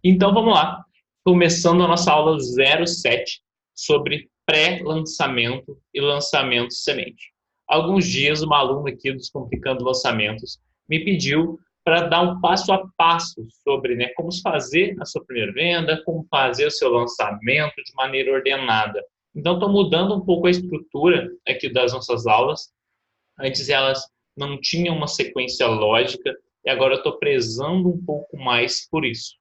Então vamos lá, começando a nossa aula 07 sobre pré-lançamento e lançamento semente. Há alguns dias, uma aluna aqui do Descomplicando Lançamentos me pediu para dar um passo a passo sobre como fazer a sua primeira venda, como fazer o seu lançamento de maneira ordenada. Então, estou mudando um pouco a estrutura aqui das nossas aulas. Antes elas não tinham uma sequência lógica e agora eu estou prezando um pouco mais por isso.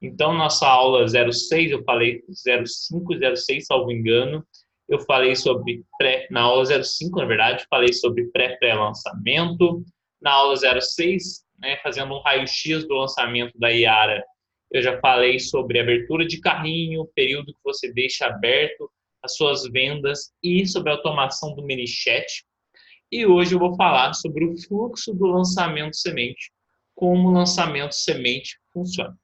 Então, nossa aula 06, eu falei 05 e 06, salvo engano, eu falei sobre na aula 05, na verdade, falei sobre pré-lançamento. Na aula 06, fazendo um raio-x do lançamento da Iara, eu já falei sobre abertura de carrinho, período que você deixa aberto as suas vendas e sobre a automação do mini chat. E hoje eu vou falar sobre o fluxo do lançamento semente, como o lançamento semente funciona.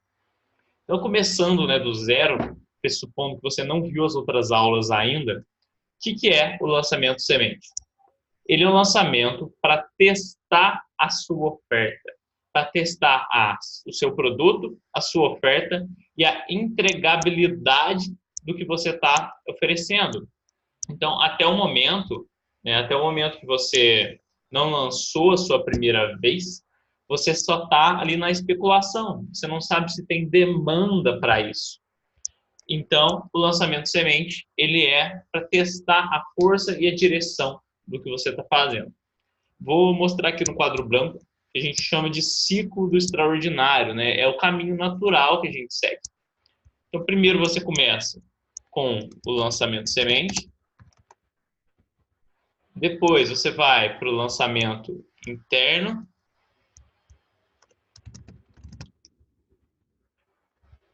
Então, começando do zero, pressupondo que você não viu as outras aulas ainda, o que é o lançamento semente? Ele é um lançamento para testar a sua oferta, para testar o seu produto, a sua oferta e a entregabilidade do que você está oferecendo. Então, até o momento que você não lançou a sua primeira vez, você só está ali na especulação. Você não sabe se tem demanda para isso. Então, o lançamento semente, ele é para testar a força e a direção do que você está fazendo. Vou mostrar aqui no quadro branco, que a gente chama de ciclo do extraordinário, né? É o caminho natural que a gente segue. Então, primeiro você começa com o lançamento semente, depois você vai para o lançamento interno,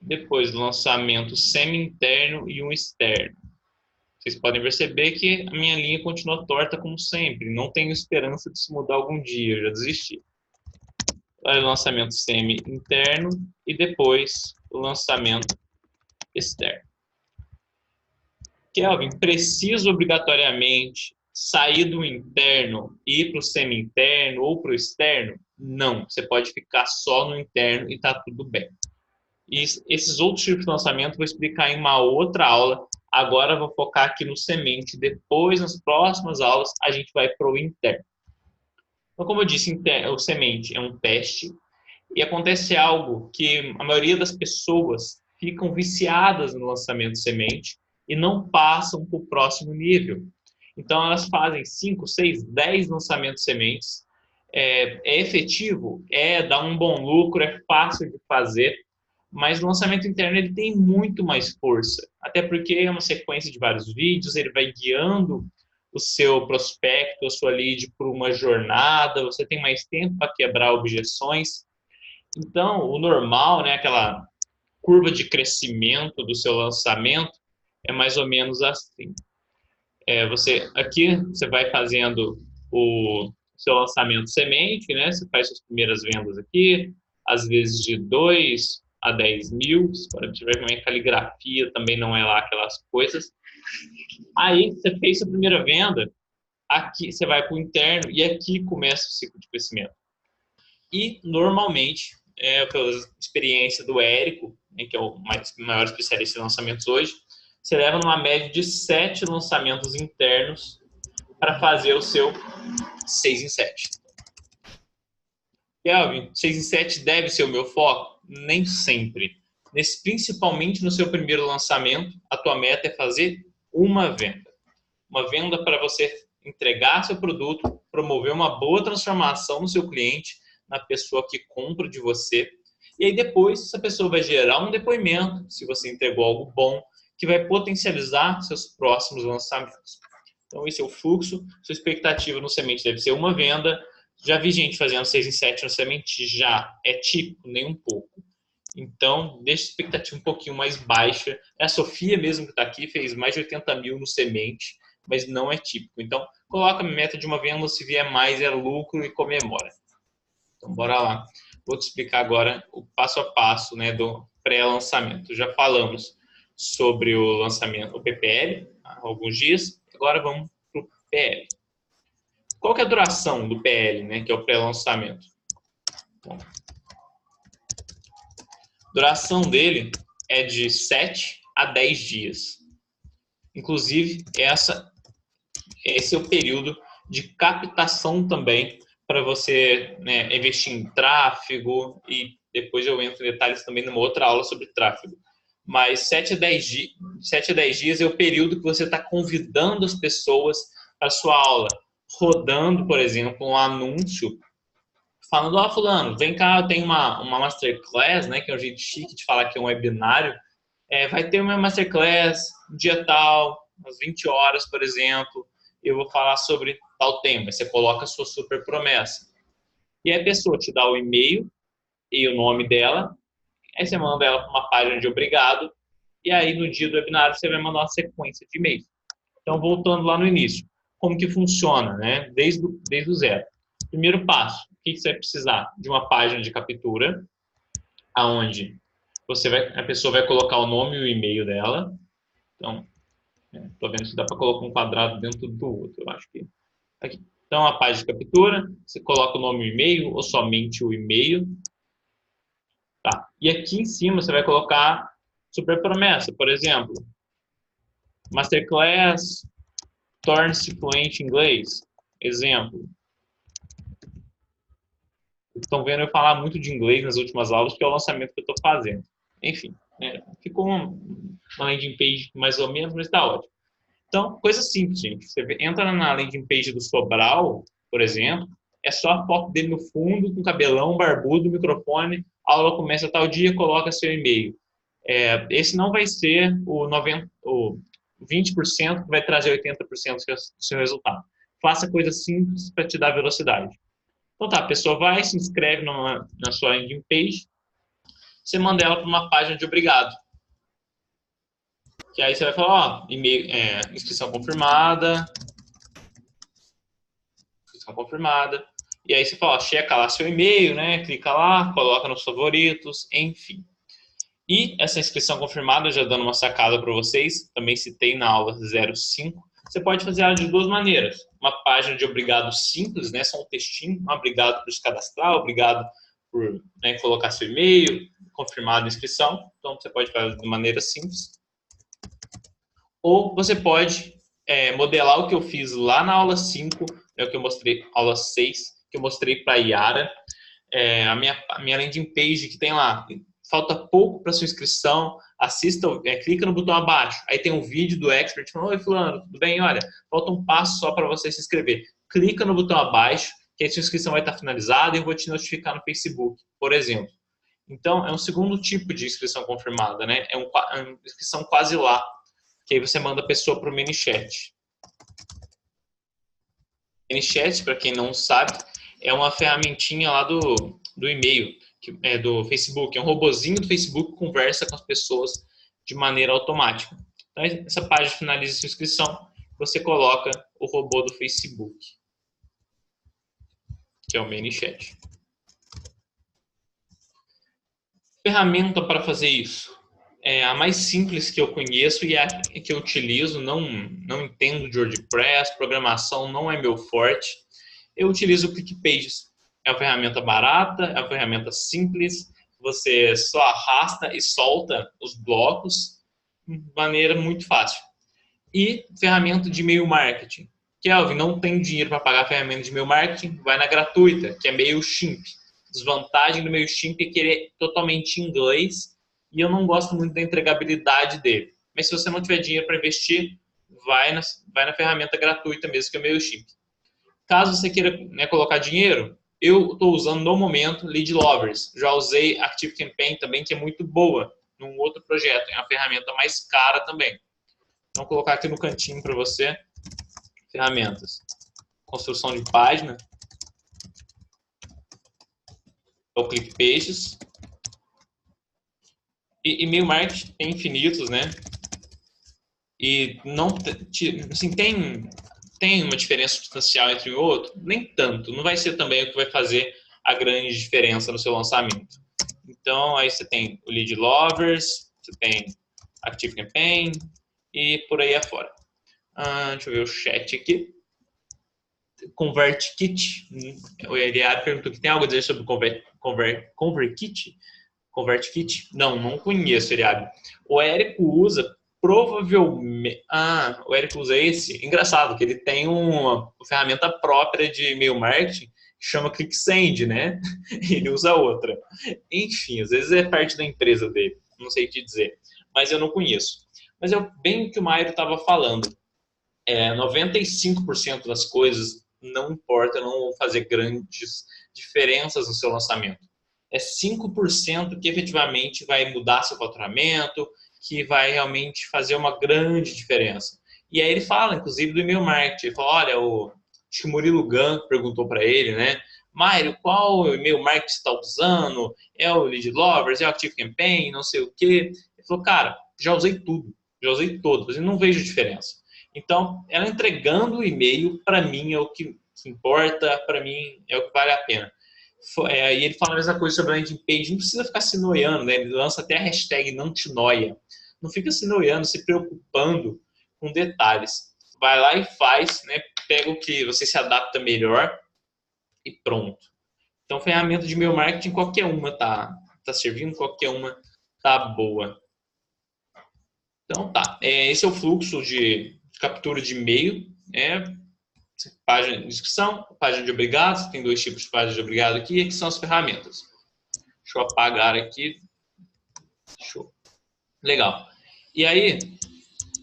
depois do lançamento semi-interno e um externo. Vocês podem perceber que a minha linha continua torta como sempre. Não tenho esperança de se mudar algum dia, eu já desisti. Aí o lançamento semi-interno e depois o lançamento externo. Kelvin, preciso obrigatoriamente sair do interno e ir para o semi-interno ou para o externo? Não, você pode ficar só no interno e está tudo bem. E esses outros tipos de lançamento eu vou explicar em uma outra aula. Agora eu vou focar aqui no semente. Depois, nas próximas aulas, a gente vai para o interno. Então, como eu disse, o semente é um teste e acontece algo que a maioria das pessoas ficam viciadas no lançamento semente e não passam para o próximo nível. Então, elas fazem 5, 6, 10 lançamentos sementes. É efetivo? Dá um bom lucro, é fácil de fazer, mas o lançamento interno ele tem muito mais força, até porque é uma sequência de vários vídeos, ele vai guiando o seu prospecto, a sua lead por uma jornada, você tem mais tempo para quebrar objeções. Então, o normal, aquela curva de crescimento do seu lançamento é mais ou menos assim. Aqui você vai fazendo o seu lançamento semente, você faz suas primeiras vendas aqui, às vezes de 2 a 10 mil, você pode ver como a caligrafia também não é lá aquelas coisas. Aí você fez sua primeira venda, aqui você vai para o interno e aqui começa o ciclo de crescimento. E normalmente, pela experiência do Érico, que é o maior especialista em lançamentos hoje, você leva numa média de 7 lançamentos internos para fazer o seu 6 em 7. Kelvin, 6 em 7 deve ser o meu foco? Nem sempre. Principalmente no seu primeiro lançamento, a tua meta é fazer uma venda. Uma venda para você entregar seu produto, promover uma boa transformação no seu cliente, na pessoa que compra de você. E aí depois essa pessoa vai gerar um depoimento, se você entregou algo bom, que vai potencializar seus próximos lançamentos. Então esse é o fluxo. Sua expectativa no semente deve ser uma venda. Já vi gente fazendo 6 em 7 no semente, já é típico, nem um pouco. Então, deixa a expectativa um pouquinho mais baixa. A Sofia mesmo que está aqui fez mais de 80 mil no semente, mas não é típico. Então, coloca a meta de uma venda, se vier mais é lucro e comemora. Então, bora lá. Vou te explicar agora o passo a passo do pré-lançamento. Já falamos sobre o lançamento, o PPL, há alguns dias. Agora vamos para o PL. Qual que é a duração do PL, que é o pré-lançamento? Bom, duração dele é de 7 a 10 dias. Inclusive, esse é o período de captação também para você, né, investir em tráfego, e depois eu entro em detalhes também numa outra aula sobre tráfego. Mas 7 a 10 dias é o período que você está convidando as pessoas para a sua aula, rodando, por exemplo, um anúncio falando: ó, fulano, vem cá, eu tenho uma masterclass, né, que é um jeito chique de falar que é um webinário. Vai ter uma masterclass um dia tal, às 20 horas, por exemplo, eu vou falar sobre tal tema. Você coloca a sua super promessa. E aí a pessoa te dá o e-mail e o nome dela, aí você manda ela para uma página de obrigado, e aí no dia do webinário você vai mandar uma sequência de e-mails. Então, voltando lá no início, como que funciona, né? Desde o zero. Primeiro passo, o que você vai precisar? De uma página de captura, aonde a pessoa vai colocar o nome e o e-mail dela. Então, estou vendo se dá para colocar um quadrado dentro do outro, eu acho que aqui. Então, a página de captura, você coloca o nome e o e-mail, ou somente o e-mail. Tá. E aqui em cima você vai colocar super promessa, por exemplo, Masterclass torne-se fluente em inglês. Exemplo. Estão vendo eu falar muito de inglês nas últimas aulas, que é o lançamento que eu estou fazendo. Enfim, ficou uma landing page mais ou menos, mas está ótimo. Então, coisa simples, gente. Você entra na landing page do Sobral, por exemplo, é só a foto dele no fundo, com cabelão, barbudo, microfone, a aula começa tal dia, coloca seu e-mail. Esse não vai ser o 20% que vai trazer 80% do seu resultado. Faça coisas simples para te dar velocidade. Então tá, a pessoa vai, se inscreve na sua landing page, você manda ela para uma página de obrigado. Que aí você vai falar, ó, e-mail, inscrição confirmada, e aí você fala, ó, checa lá seu e-mail, né? Clica lá, coloca nos favoritos, enfim. E essa inscrição confirmada, já dando uma sacada para vocês, também citei na aula 05, você pode fazer ela de duas maneiras. Uma página de obrigado simples, né? Só um textinho, obrigado por se cadastrar, obrigado por, né, colocar seu e-mail, confirmado a inscrição. Então, você pode fazer de maneira simples. Ou você pode modelar o que eu fiz lá na aula 5, o que eu mostrei, aula 6, que eu mostrei para a Yara, a minha landing page que tem lá. Falta pouco para sua inscrição, assista, clica no botão abaixo, aí tem um vídeo do expert falando: oi fulano, tudo bem? Olha, falta um passo só para você se inscrever. Clica no botão abaixo, que a sua inscrição vai estar finalizada e eu vou te notificar no Facebook, por exemplo. Então, é um segundo tipo de inscrição confirmada, né? É uma inscrição quase lá, que aí você manda a pessoa para o ManyChat. ManyChat, para quem não sabe, é uma ferramentinha lá do e-mail, do Facebook. É um robozinho do Facebook que conversa com as pessoas de maneira automática. Então, essa página finaliza a sua inscrição, você coloca o robô do Facebook, que é o ManyChat. Ferramenta para fazer isso. A mais simples que eu conheço e a que eu utilizo, não entendo de WordPress, programação não é meu forte. Eu utilizo o ClickPages. É uma ferramenta barata, é uma ferramenta simples, você só arrasta e solta os blocos de maneira muito fácil. E ferramenta de e-mail marketing. Kelvin, não tem dinheiro para pagar a ferramenta de e-mail marketing? Vai na gratuita, que é MailChimp. Desvantagem do MailChimp é que ele é totalmente em inglês e eu não gosto muito da entregabilidade dele. Mas se você não tiver dinheiro para investir, vai na ferramenta gratuita mesmo, que é o MailChimp. Caso você queira, né, colocar dinheiro, eu estou usando no momento Lead Lovers. Já usei ActiveCampaign também, que é muito boa, num outro projeto. É uma ferramenta mais cara também. Então, vou colocar aqui no cantinho para você. Ferramentas. Construção de página. O ClickPages. E e-mail marketing tem infinitos, né? E não, assim, tem uma diferença substancial entre um e outro? Nem tanto. Não vai ser também o que vai fazer a grande diferença no seu lançamento. Então, aí você tem o Lead Lovers, você tem ActiveCampaign e por aí afora. Deixa eu ver o chat aqui. ConvertKit. O Eliade perguntou que tem algo a dizer sobre ConvertKit. ConvertKit? Não conheço, Eriab. O Érico usa, provavelmente... Ah, o Érico usa esse. Engraçado, que ele tem uma ferramenta própria de e-mail marketing que chama ClickSend, né? Ele usa outra. Enfim, às vezes é parte da empresa dele. Não sei te dizer. Mas eu não conheço. Mas é bem o que o Mairo estava falando. 95% das coisas não importa, não vão fazer grandes diferenças no seu lançamento. É 5% que efetivamente vai mudar seu faturamento, que vai realmente fazer uma grande diferença. E aí ele fala, inclusive, do e-mail marketing. Ele fala, olha, acho que o Murilo Gun perguntou para ele, né? Mário, qual e-mail marketing você está usando? É o Lead Lovers? É o Active Campaign? Não sei o quê. Ele falou, cara, já usei tudo. Já usei todos. E não vejo diferença. Então, ela entregando o e-mail, para mim, é o que importa, para mim, é o que vale a pena. E ele fala a mesma coisa sobre a landing page, não precisa ficar se noiando, né? Ele lança até a hashtag não te noia. Não fica se noiando, se preocupando com detalhes. Vai lá e faz, né? Pega o que você se adapta melhor e pronto. Então, ferramenta de e-mail marketing, qualquer uma tá servindo, qualquer uma tá boa. Então, tá. Esse é o fluxo de captura de e-mail. Página de inscrição, página de obrigado. Tem dois tipos de página de obrigado aqui. Aqui são as ferramentas. Deixa eu apagar aqui. Show. Legal. E aí,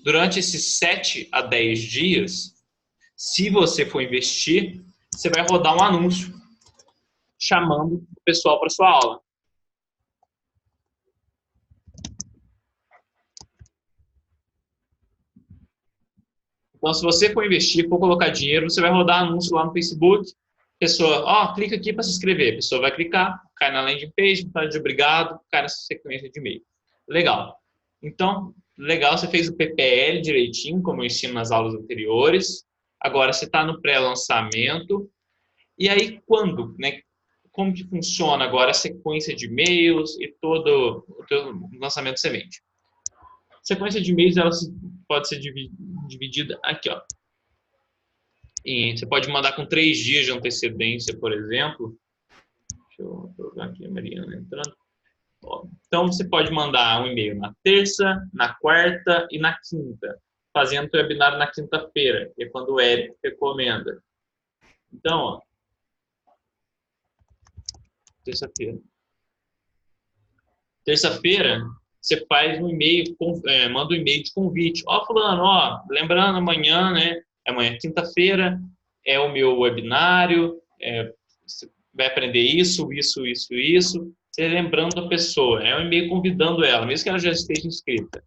durante esses 7 a 10 dias, se você for investir, você vai rodar um anúncio chamando o pessoal para sua aula. Então, se você for investir, for colocar dinheiro, você vai rodar anúncio lá no Facebook. Pessoa, clica aqui para se inscrever. A pessoa vai clicar, cai na landing page, página de obrigado, cai nessa sequência de e-mail. Legal. Então, legal, você fez o PPL direitinho, como eu ensino nas aulas anteriores. Agora, você está no pré-lançamento. E aí, quando, né? Como que funciona agora a sequência de e-mails e todo o teu lançamento semente? A sequência de e-mails ela pode ser dividida aqui, ó. E você pode mandar com 3 dias de antecedência, por exemplo. Deixa eu colocar aqui a Mariana entrando. Então, você pode mandar um e-mail na terça, na quarta e na quinta, fazendo o webinar na quinta-feira, que é quando o Érico recomenda. Então, ó, terça-feira. Terça-feira, você faz um e-mail, manda um e-mail de convite. Fulano, lembrando amanhã, né? Amanhã, quinta-feira, é o meu webinário, você vai aprender isso. Você lembrando a pessoa, é um e-mail convidando ela, mesmo que ela já esteja inscrita.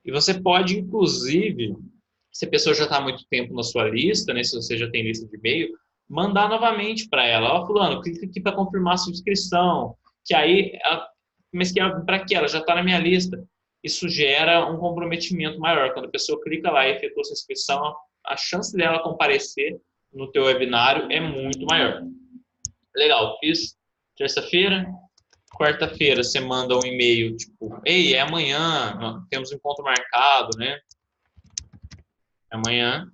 E você pode, inclusive, se a pessoa já está há muito tempo na sua lista, né? Se você já tem lista de e-mail, mandar novamente para ela. Fulano, clica aqui para confirmar a sua inscrição. Que aí, mas para que ela já está na minha lista. Isso gera um comprometimento maior. Quando a pessoa clica lá e efetua sua inscrição, a chance dela comparecer no teu webinário é muito maior. Legal, fiz terça-feira. Quarta-feira você manda um e-mail tipo, ei, é amanhã, temos um encontro marcado, né? É amanhã.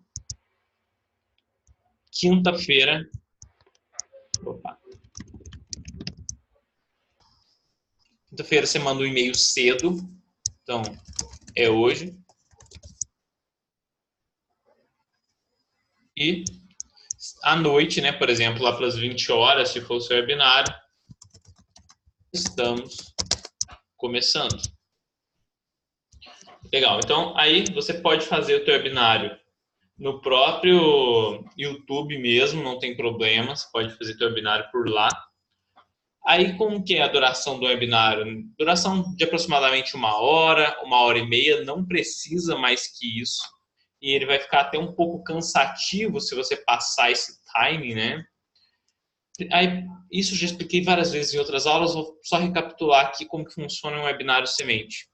Quinta-feira. Quinta-feira você manda um e-mail cedo. Então, é hoje. E à noite, né, por exemplo, lá pelas 20 horas, se for o seu webinário, estamos começando. Legal. Então, aí você pode fazer o teu webinário no próprio YouTube mesmo, não tem problema. Você pode fazer teu webinário por lá. Aí, como que é a duração do webinário? Duração de aproximadamente 1 hora, 1h30, não precisa mais que isso. E ele vai ficar até um pouco cansativo se você passar esse timing, né? Aí, isso eu já expliquei várias vezes em outras aulas, vou só recapitular aqui como que funciona um webinário semente.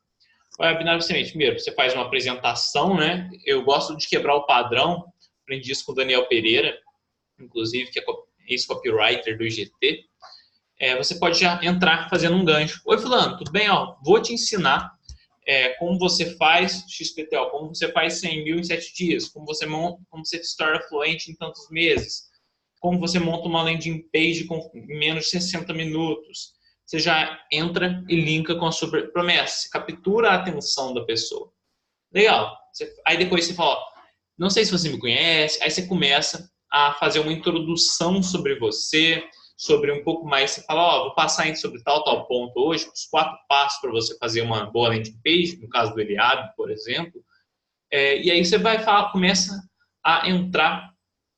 O webinário semente, primeiro, você faz uma apresentação, né? Eu gosto de quebrar o padrão, aprendi isso com o Daniel Pereira, inclusive, que é ex-copywriter do IGT. Você pode já entrar fazendo um gancho. Oi, fulano, tudo bem? Vou te ensinar como você faz XPTO, como você faz 100 mil em 7 dias, como você se torna fluente em tantos meses, como você monta uma landing page em menos de 60 minutos, você já entra e linka com a sua promessa. Você captura a atenção da pessoa. Legal. Aí depois você fala, ó, não sei se você me conhece, aí você começa a fazer uma introdução sobre você, sobre um pouco mais, você fala, ó, vou passar sobre tal ponto hoje, os 4 passos para você fazer uma boa landing page, no caso do Eliabe, por exemplo. E aí você vai falar, começa a entrar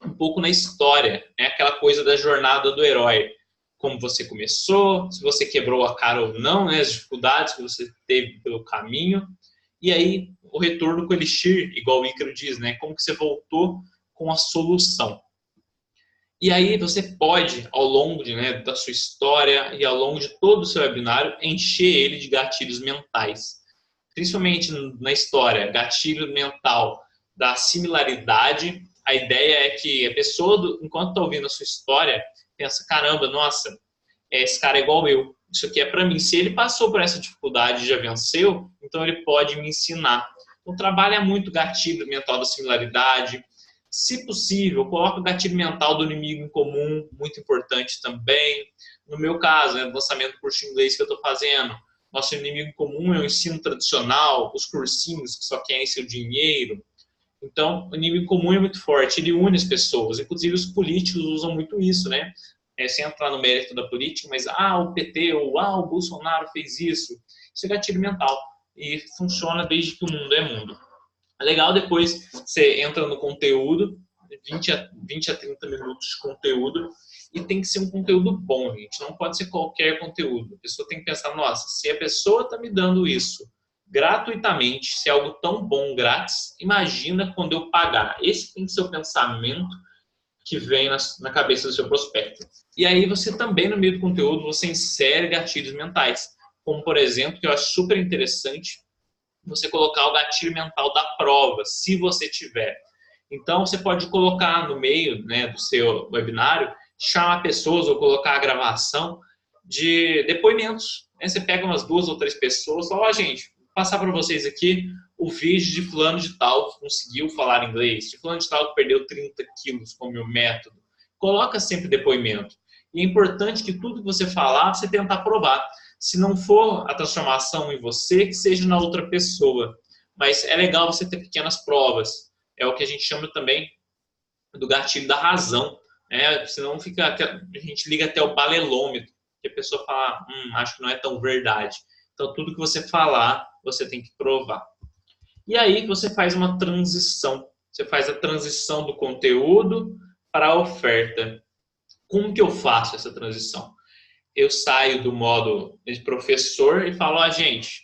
um pouco na história, né? Aquela coisa da jornada do herói. Como você começou, se você quebrou a cara ou não, né? As dificuldades que você teve pelo caminho. E aí, o retorno com o Elixir, igual o Ícaro diz, né? Como que você voltou com a solução. E aí você pode, ao longo da sua história e ao longo de todo o seu webinário, encher ele de gatilhos mentais. Principalmente na história, gatilho mental da similaridade. A ideia é que a pessoa, enquanto está ouvindo a sua história, pensa, caramba, nossa, esse cara é igual eu. Isso aqui é para mim. Se ele passou por essa dificuldade e já venceu, então ele pode me ensinar. Então trabalha muito gatilho mental da similaridade. Se possível, coloca o gatilho mental do inimigo em comum, muito importante também. No meu caso, no lançamento do curso de inglês que eu estou fazendo, nosso inimigo comum é o ensino tradicional, os cursinhos que só querem seu dinheiro. Então, o inimigo comum é muito forte, ele une as pessoas. Inclusive, os políticos usam muito isso, né? Sem entrar no mérito da política, mas o PT ou o Bolsonaro fez isso. Isso é gatilho mental e funciona desde que o mundo é mundo. É legal, depois você entra no conteúdo, 20 a 30 minutos de conteúdo, e tem que ser um conteúdo bom, gente. Não pode ser qualquer conteúdo. A pessoa tem que pensar, nossa, se a pessoa está me dando isso gratuitamente, se é algo tão bom grátis, imagina quando eu pagar. Esse tem que ser o pensamento que vem na cabeça do seu prospecto. E aí você também, no meio do conteúdo, você insere gatilhos mentais. Como, por exemplo, que eu acho super interessante, você colocar o gatilho mental da prova, se você tiver. Então, você pode colocar no meio do seu webinário, chamar pessoas ou colocar a gravação de depoimentos. Você pega umas 2 ou 3 pessoas e fala, gente, vou passar para vocês aqui o vídeo de fulano de tal que conseguiu falar inglês, de fulano de tal que perdeu 30 quilos com o meu método. Coloca sempre depoimento. E é importante que tudo que você falar, você tentar provar. Se não for a transformação em você, que seja na outra pessoa. Mas é legal você ter pequenas provas. É o que a gente chama também do gatilho da razão. Senão a gente liga até o balelômetro, que a pessoa fala, acho que não é tão verdade. Então, tudo que você falar, você tem que provar. E aí você faz uma transição. Você faz a transição do conteúdo para a oferta. Como que eu faço essa transição? Eu saio do modo de professor e falo, gente,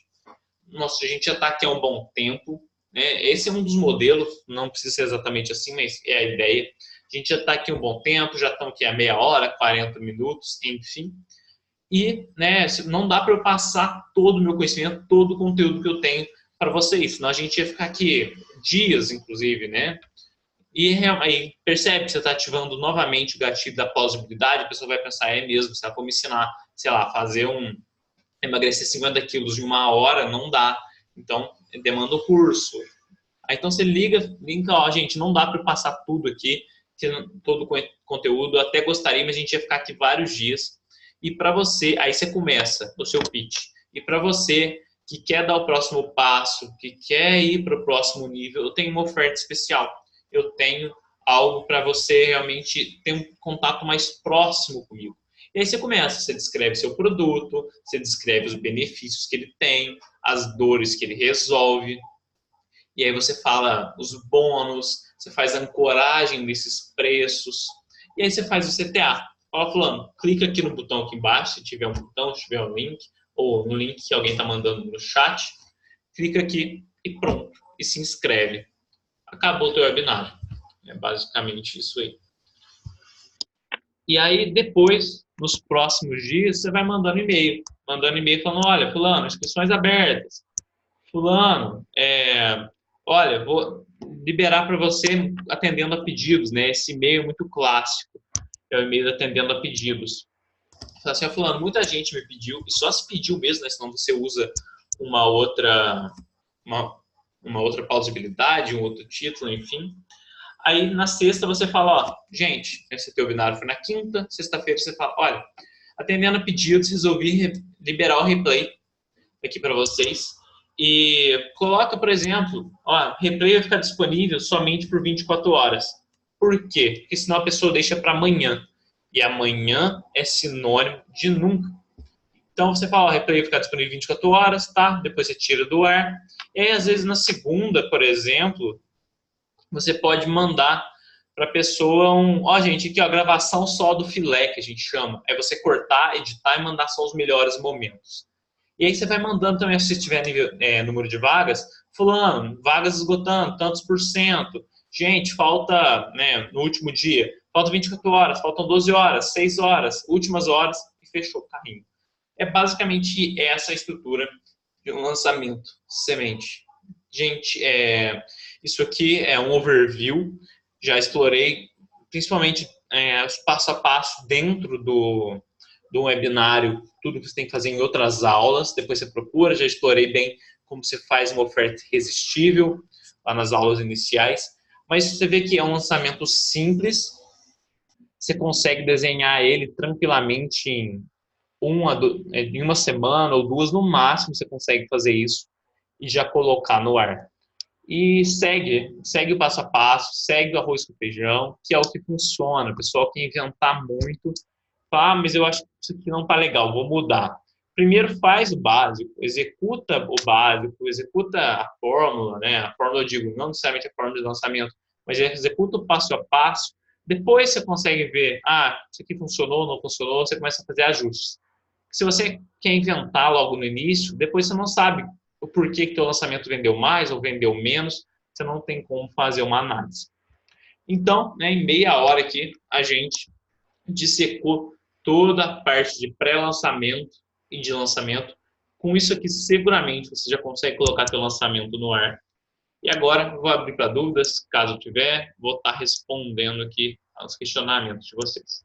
nossa, a gente já está aqui há um bom tempo, né? Esse é um dos modelos, não precisa ser exatamente assim, mas é a ideia. A gente já está aqui há um bom tempo, já estamos aqui há meia hora, 40 minutos, enfim. E não dá para eu passar todo o meu conhecimento, todo o conteúdo que eu tenho para vocês, senão a gente ia ficar aqui dias, inclusive, né? E aí percebe que você está ativando novamente o gatilho da plausibilidade, a pessoa vai pensar, é mesmo, você vai me ensinar, sei lá, emagrecer 50 quilos em 1 hora, não dá. Então, demanda o curso. Aí, então, você linka, gente, não dá para passar tudo aqui, todo o conteúdo, até gostaria, mas a gente ia ficar aqui vários dias. E para você, aí você começa o seu pitch. E para você que quer dar o próximo passo, que quer ir para o próximo nível, eu tenho uma oferta especial. Eu tenho algo para você realmente ter um contato mais próximo comigo. E aí você começa, você descreve seu produto, você descreve os benefícios que ele tem, as dores que ele resolve. E aí você fala os bônus, você faz a ancoragem desses preços. E aí você faz o CTA. Fala, fulano, clica aqui no botão aqui embaixo, se tiver um botão, se tiver um link, ou no link que alguém está mandando no chat. Clica aqui e pronto. E se inscreve. Acabou o teu webinário. É basicamente isso aí. E aí, depois, nos próximos dias, você vai mandando e-mail. Mandando e-mail falando, olha, fulano, inscrições abertas. Fulano, olha, vou liberar para você atendendo a pedidos, né? Esse e-mail é muito clássico. É o e-mail atendendo a pedidos. Fala assim, fulano, muita gente me pediu, e só se pediu mesmo, né? Senão você usa uma outra plausibilidade, um outro título, enfim. Aí, na sexta, você fala, gente, esse teu webinário foi na quinta, sexta-feira você fala, olha, Atendendo a pedidos, resolvi liberar o replay aqui para vocês. E coloca, por exemplo, ó, replay vai ficar disponível somente por 24 horas. Por quê? Porque senão a pessoa deixa para amanhã. E amanhã é sinônimo de nunca. Então você fala, ó, replay vai ficar disponível 24 horas, tá? Depois você tira do ar. E aí, às vezes, na segunda, por exemplo, você pode mandar para a pessoa ó, gente, aqui ó, gravação só do filé, que a gente chama. É você cortar, editar e mandar só os melhores momentos. E aí você vai mandando também, se tiver número de vagas, fulano, vagas esgotando, tantos por cento. Gente, falta, né, no último dia, faltam 24 horas, faltam 12 horas, 6 horas, últimas horas, e fechou o carrinho. É basicamente essa a estrutura de um lançamento semente. Gente, isso aqui é um overview, já explorei principalmente os passo a passo dentro do webinário, tudo que você tem que fazer em outras aulas, depois você procura, já explorei bem como você faz uma oferta irresistível lá nas aulas iniciais, mas você vê que é um lançamento simples, você consegue desenhar ele tranquilamente em uma semana ou duas, no máximo você consegue fazer isso e já colocar no ar. E segue o passo a passo, segue o arroz com feijão, que é o que funciona. O pessoal que inventar muito, fala, mas eu acho que isso aqui não tá legal, vou mudar. Primeiro faz o básico, executa o básico, executa a fórmula, né? A fórmula eu digo, não necessariamente a fórmula de lançamento, mas executa o passo a passo. Depois você consegue ver, isso aqui funcionou, não funcionou, você começa a fazer ajustes. Se você quer inventar logo no início, depois você não sabe o porquê que teu lançamento vendeu mais ou vendeu menos, você não tem como fazer uma análise. Então, né, em meia hora aqui, a gente dissecou toda a parte de pré-lançamento e de lançamento. Com isso aqui, seguramente, você já consegue colocar teu lançamento no ar. E agora, vou abrir para dúvidas, caso tiver, vou estar respondendo aqui aos questionamentos de vocês.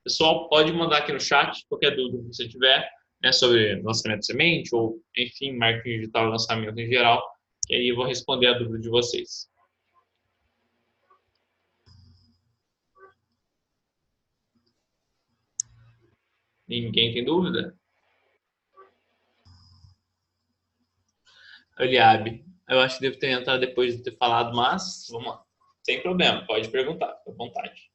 Pessoal, pode mandar aqui no chat qualquer dúvida que você tiver, né, sobre lançamento de semente ou, enfim, marketing digital e lançamento em geral, que aí eu vou responder a dúvida de vocês. Ninguém tem dúvida? Eliabe, eu acho que devo ter entrado depois de ter falado, mas vamos lá. Sem problema, pode perguntar, fica à vontade.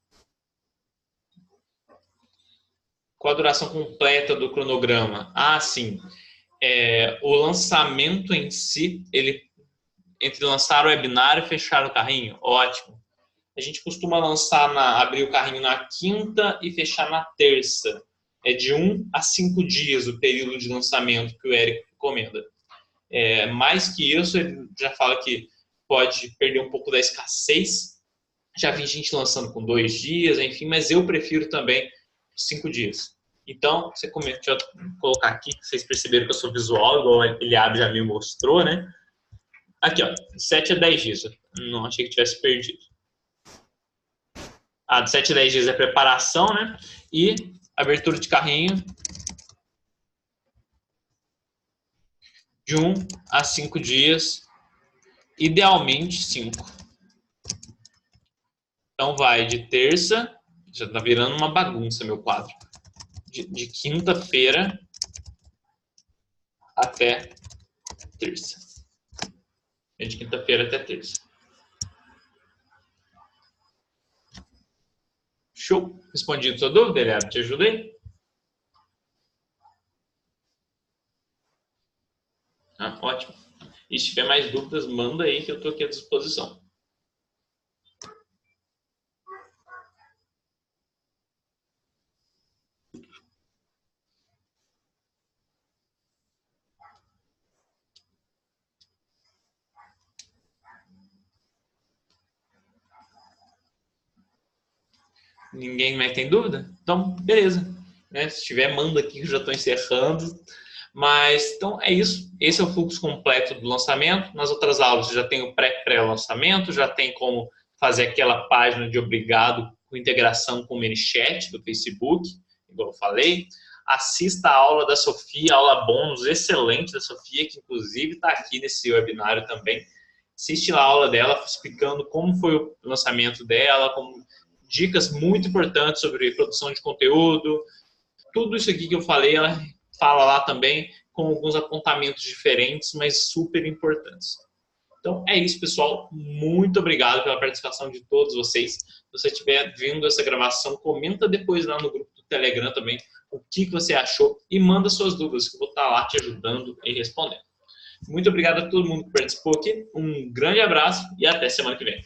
Qual a duração completa do cronograma? Sim. O lançamento em si, ele entre lançar o webinar e fechar o carrinho, ótimo. A gente costuma abrir o carrinho na quinta e fechar na terça. É de 1 a 5 dias o período de lançamento que o Érico recomenda. Mais que isso, ele já fala que pode perder um pouco da escassez. Já vi gente lançando com 2 dias, enfim, mas eu prefiro também 5 dias. Então, deixa eu colocar aqui, que vocês perceberam que eu sou visual, igual ele já me mostrou, né? Aqui, ó, 7 a 10 dias. Não achei que tivesse perdido. De 7 a 10 dias é preparação, né? E abertura de carrinho de 1 a 5 dias, idealmente 5. Então vai de terça, já tá virando uma bagunça meu quadro, de quinta-feira até terça. É de quinta-feira até terça. Show! Respondido sua dúvida, Eliab? Te ajudei? Ótimo. E se tiver mais dúvidas, manda aí que eu estou aqui à disposição. Ninguém mais tem dúvida? Então, beleza. Né? Se tiver, manda aqui que eu já estou encerrando. Mas, então, é isso. Esse é o fluxo completo do lançamento. Nas outras aulas, já tem o pré-lançamento, já tem como fazer aquela página de obrigado com integração com o ManyChat do Facebook, igual eu falei. Assista a aula da Sofia, aula bônus excelente da Sofia, que inclusive está aqui nesse webinário também. Assiste lá a aula dela, explicando como foi o lançamento dela, dicas muito importantes sobre produção de conteúdo, tudo isso aqui que eu falei, ela fala lá também, com alguns apontamentos diferentes, mas super importantes. Então é isso, pessoal. Muito obrigado pela participação de todos vocês. Se você estiver vendo essa gravação, comenta depois lá no grupo do Telegram também o que você achou e manda suas dúvidas, que eu vou estar lá te ajudando e respondendo. Muito obrigado a todo mundo que participou aqui. Um grande abraço e até semana que vem.